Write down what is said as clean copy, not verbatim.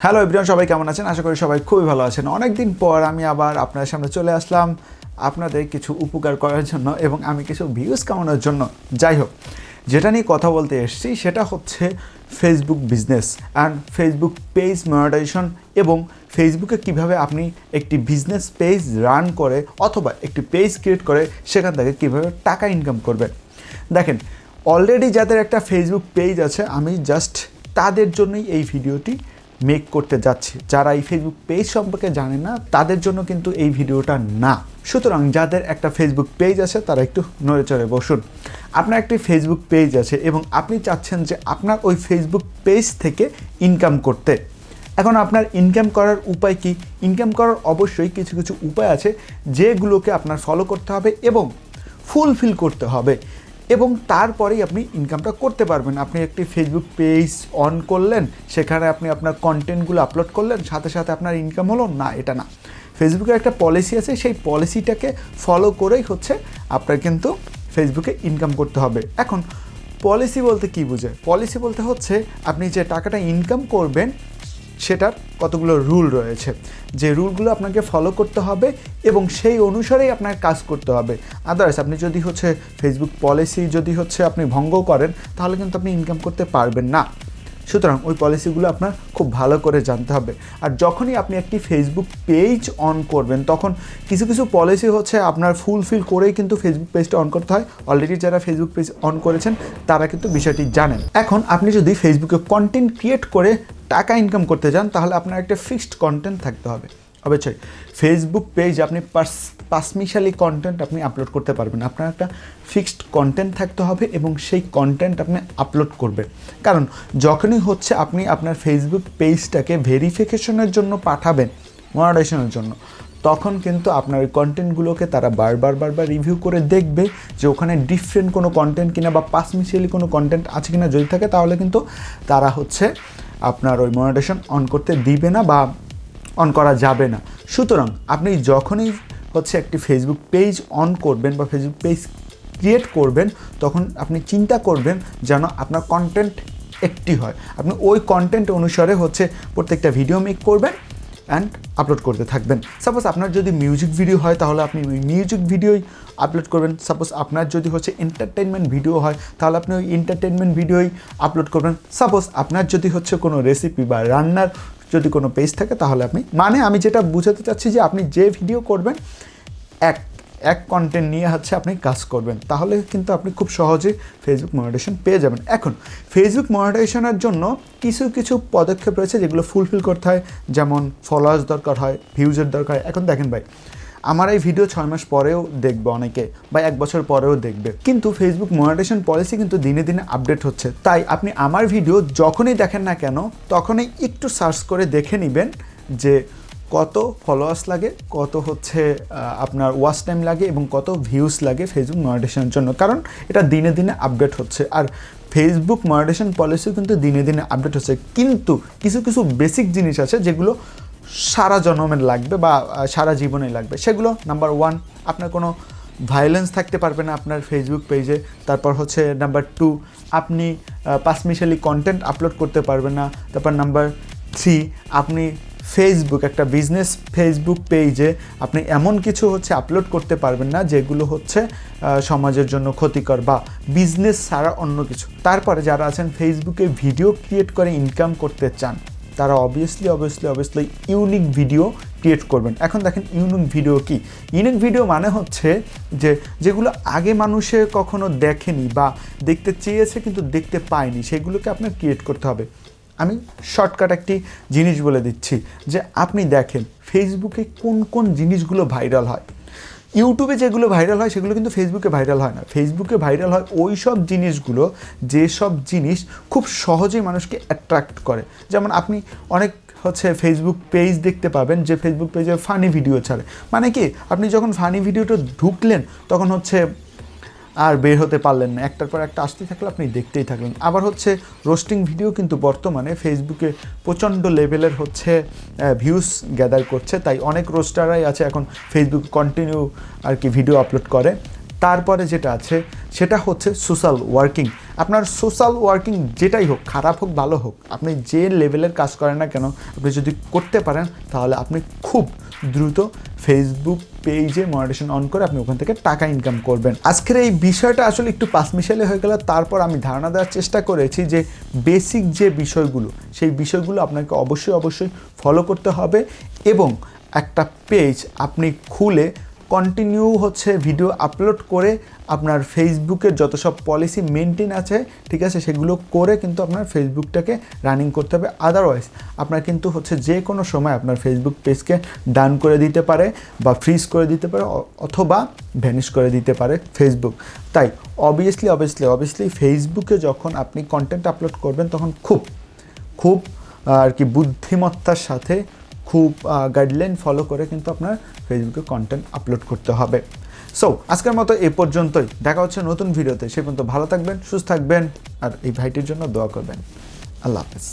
Hello everyone, সবাই কেমন আছেন? আশা করি সবাই খুবই ভালো আছেন। অনেক দিন পর আমি আবার আপনাদের সামনে চলে আসলাম আপনাদের কিছু উপকার করার জন্য এবং আমি কিছু ভিউজ কামানোর জন্য। যাই হোক, যেটা নিয়ে কথা বলতে এসেছি সেটা হচ্ছে Facebook business and Facebook page monetization এবং ফেসবুকে কিভাবে আপনি একটি বিজনেস পেজ রান করে অথবা একটি পেজ ক্রিয়েট করে সেখান থেকে কীভাবে টাকা ইনকাম করবেন। দেখেন, অলরেডি যাদের একটা ফেসবুক পেজ আছে আমি জাস্ট তাদের জন্যই এই ভিডিওটি মেক করতে যাচ্ছি। যারা এই ফেসবুক পেজ সম্পর্কে জানে না তাদের জন্য কিন্তু এই ভিডিওটা না। সুতরাং যাদের একটা ফেসবুক পেজ আছে তারা একটু নড়ে চড়ে বসুন। আপনার একটি ফেসবুক পেজ আছে এবং আপনি চাচ্ছেন যে আপনার ওই ফেসবুক পেজ থেকে ইনকাম করতে। এখন আপনার ইনকাম করার উপায় কি? ইনকাম করার অবশ্যই কিছু কিছু উপায় আছে যেগুলোকে আপনার ফলো করতে হবে এবং ফুলফিল করতে হবে এবং তারপরেই আপনি ইনকামটা করতে পারবেন। আপনি একটি ফেসবুক পেজ অন করলেন, সেখানে আপনি আপনার কন্টেন্টগুলো আপলোড করলেন, সাথে সাথে আপনার ইনকাম হলো না, এটা না। ফেসবুকের একটা পলিসি আছে, সেই পলিসিটাকে ফলো করেই হচ্ছে আপনার কিন্তু ফেসবুকে ইনকাম করতে হবে। এখন পলিসি বলতে কী বোঝায়? পলিসি বলতে হচ্ছে আপনি যে টাকাটা ইনকাম করবেন সেটার কতগুলো রুল রয়েছে, যে রুলগুলো আপনাকে ফলো করতে হবে এবং সেই অনুসারেই আপনার কাজ করতে হবে। আদারওয়াইজ আপনি যদি হচ্ছে ফেসবুক পলিসি যদি হচ্ছে আপনি ভঙ্গ করেন তাহলে কিন্তু আপনি ইনকাম করতে পারবেন না। সুতরাং ওই পলিসিগুলো আপনার খুব ভালো করে জানতে হবে। আর যখনই আপনি একটি ফেসবুক পেজ অন করবেন তখন কিছু কিছু পলিসি হচ্ছে আপনার ফুলফিল করেই কিন্তু ফেসবুক পেজটা অন করতে হয়। অলরেডি যারা ফেসবুক পেজ অন করেছেন তারা কিন্তু বিষয়টি জানেন। এখন আপনি যদি ফেসবুকে কন্টেন্ট ক্রিয়েট করে টাকা ইনকাম করতে চান তাহলে আপনার একটা ফিক্সড কন্টেন্ট থাকতে হবে। অবশ্যই ফেসবুক পেজ আপনি পারমিশনালি কন্টেন্ট আপনি আপলোড করতে পারবেন। আপনার একটা ফিক্সড কন্টেন্ট থাকতে হবে এবং সেই কন্টেন্ট আপনি আপলোড করবেন। কারণ যখনই হচ্ছে আপনি আপনার ফেসবুক পেজটাকে ভেরিফিকেশনের জন্য পাঠাবেন, মনিটাইজেশনের জন্য, তখন কিন্তু আপনার ওই কন্টেন্টগুলোকে তারা বারবার রিভিউ করে দেখবে যে ওখানে ডিফারেন্ট কোনো কন্টেন্ট কিনা বা পারমিশনালি কোনো কন্টেন্ট আছে কিনা। যদি থাকে তাহলে কিন্তু তারা হচ্ছে আপনার ওই মনিটাইজেশন অন করতে দিবে না বা অন করা যাবে না। সুতরাং আপনি যখনই হচ্ছে একটি ফেসবুক পেজ অন করবেন বা ফেসবুক পেজ ক্রিয়েট করবেন তখন আপনি চিন্তা করবেন যেন আপনার কন্টেন্ট একটি হয়। আপনি ওই কন্টেন্ট অনুসারে হচ্ছে প্রত্যেকটা ভিডিও মেক করবেন অ্যান্ড আপলোড করতে থাকবেন। সাপোজ আপনার যদি মিউজিক ভিডিও হয় তাহলে আপনি ওই মিউজিক ভিডিওই আপলোড করবেন। সাপোজ আপনার যদি হচ্ছে এন্টারটেনমেন্ট ভিডিও হয় তাহলে আপনি ওই এন্টারটেনমেন্ট ভিডিওই আপলোড করবেন। সাপোজ আপনার যদি হচ্ছে কোনো রেসিপি বা রান্নার যদি কোনো পেজ থাকে তাহলে আপনি, মানে আমি যেটা বুঝাতে চাচ্ছি যে আপনি যে ভিডিও করবেন এক কন্টেন্ট নিয়ে হচ্ছে আপনি কাজ করবেন, তাহলে কিন্তু আপনি খুব সহজে ফেসবুক মনিটাইজেশন পেয়ে যাবেন। এখন ফেসবুক মনিটাইজেশনের জন্য কিছু কিছু পদক্ষেপ রয়েছে যেগুলো ফুলফিল করতে হয়, যেমন ফলোয়ার্স দরকার হয়, ভিউজের দরকার হয়। এখন দেখেন ভাই, আমার এই ভিডিও 6 মাস পরেও দেখবে অনেকে বা 1 বছর পরেও দেখবে, কিন্তু ফেসবুক মনিটাইজেশন পলিসি কিন্তু দিনে দিনে আপডেট হচ্ছে। তাই আপনি আমার ভিডিও যখনই দেখেন না কেন তখনই একটু সার্চ করে দেখে নেবেন যে কত ফলোয়ার্স লাগে, কত হচ্ছে আপনার ওয়াচ টাইম লাগে এবং কত ভিউজ লাগে ফেসবুক মনিটাইজেশনের জন্য। কারণ এটা দিনে দিনে আপডেট হচ্ছে আর ফেসবুক মনিটাইজেশন পলিসিও কিন্তু দিনে দিনে আপডেট হচ্ছে। কিন্তু কিছু কিছু বেসিক জিনিস আছে যেগুলো সারা জন্মের লাগবে বা সারা জীবনে লাগবে। সেগুলো নাম্বার 1, আপনার কোনো ভায়োলেন্স থাকতে পারবে না আপনার ফেসবুক পেজে। তারপর হচ্ছে নাম্বার 2, আপনি পারমিশনালি কন্টেন্ট আপলোড করতে পারবেন না। তারপর নাম্বার 3, আপনি ফেসবুক একটা বিজনেস ফেসবুক পেজে আপনি এমন কিছু হচ্ছে আপলোড করতে পারবেন না যেগুলো হচ্ছে সমাজের জন্য ক্ষতিকর বা বিজনেস ছাড়া অন্য কিছু। তারপরে যারা আছেন ফেসবুকে ভিডিও ক্রিয়েট করে ইনকাম করতে চান তারা অবভিয়াসলি ইউনিক ভিডিও ক্রিয়েট করবেন। এখন দেখেন ইউনিক ভিডিও কি? ইউনিক ভিডিও মানে হচ্ছে যে যেগুলো আগে মানুষে কখনো দেখেনি বা দেখতে চেয়েছে কিন্তু দেখতে পায়নি, সেগুলোকে আপনার ক্রিয়েট করতে হবে। আমি শর্টকাট একটি জিনিস বলে দিচ্ছি যে আপনি দেখেন ফেসবুকে কোন কোন জিনিসগুলো ভাইরাল হয়। ইউটিউবে যেগুলো ভাইরাল হয় সেগুলো কিন্তু ফেসবুকে ভাইরাল হয় না। ফেসবুকে ভাইরাল হয় ওই সব জিনিসগুলো যেসব জিনিস খুব সহজেই মানুষকে অ্যাট্রাক্ট করে। যেমন আপনি অনেক হচ্ছে ফেসবুক পেজ দেখতে পাবেন যে ফেসবুক পেজে ফানি ভিডিও ছাড়ে। মানে কি, আপনি যখন ফানি ভিডিওটা ঢুকলেন তখন হচ্ছে আর বের হতে পারলেন না, একটার পর একটা আসতে থাকলে আপনি দেখতেই থাকলেন। আবার হচ্ছে রোস্টিং ভিডিও কিন্তু বর্তমানে ফেসবুকে প্রচণ্ড লেভেলের হচ্ছে ভিউজ গ্যাদার করছে। তাই অনেক রোস্টাররাই আছে এখন ফেসবুক কন্টিনিউ আর কি ভিডিও আপলোড করে। তারপরে যেটা আছে সেটা হচ্ছে সোশ্যাল ওয়ার্কিং। আপনার সোশ্যাল ওয়ার্কিং যেটাই হোক, খারাপ হোক ভালো হোক, আপনি যে লেভেলের কাজ করেন না কেন, আপনি যদি করতে পারেন তাহলে আপনি খুব দ্রুত ফেসবুক পেজে মনিটাইজেশন অন করে আপনি ওখান থেকে টাকা ইনকাম করবেন। আজকের এই বিষয়টা আসলে একটু পাঁচমিশালি হয়ে গেল, তারপর আমি ধারণা দেওয়ার চেষ্টা করেছি যে বেসিক যে বিষয়গুলো, সেই বিষয়গুলো আপনাকে অবশ্যই ফলো করতে হবে এবং একটা পেজ আপনি খুলে কন্টিনিউ ভিডিও আপলোড করে আপনার ফেসবুকের যত সব পলিসি মেনটেন আছে, ঠিক আছে, সেগুলো করে কিন্তু আপনার ফেসবুকটাকে রানিং করতে হবে। আদারওয়াইজ আপনার কিন্তু যে কোনো সময় আপনার ফেসবুক পেজকে ডাউন করে দিতে পারে বা ফ্রিজ করে দিতে পারে অথবা ভ্যানিশ করে দিতে পারে ফেসবুক। তাই অবভিয়াসলি ফেসবুকে যখন আপনি কন্টেন্ট আপলোড করবেন তখন খুব আর কি বুদ্ধিমত্তার সাথে খুব গাইডলাইন ফলো করে কিন্তু আপনার ফেসবুকে কন্টেন্ট আপলোড করতে হবে। সো আজকের মতো এই পর্যন্তই, দেখা হচ্ছে নতুন ভিডিওতে। সে পর্যন্ত ভালো থাকবেন, সুস্থ থাকবেন আর এই ভাইটির জন্য দোয়া করবেন। আল্লাহ হাফেজ।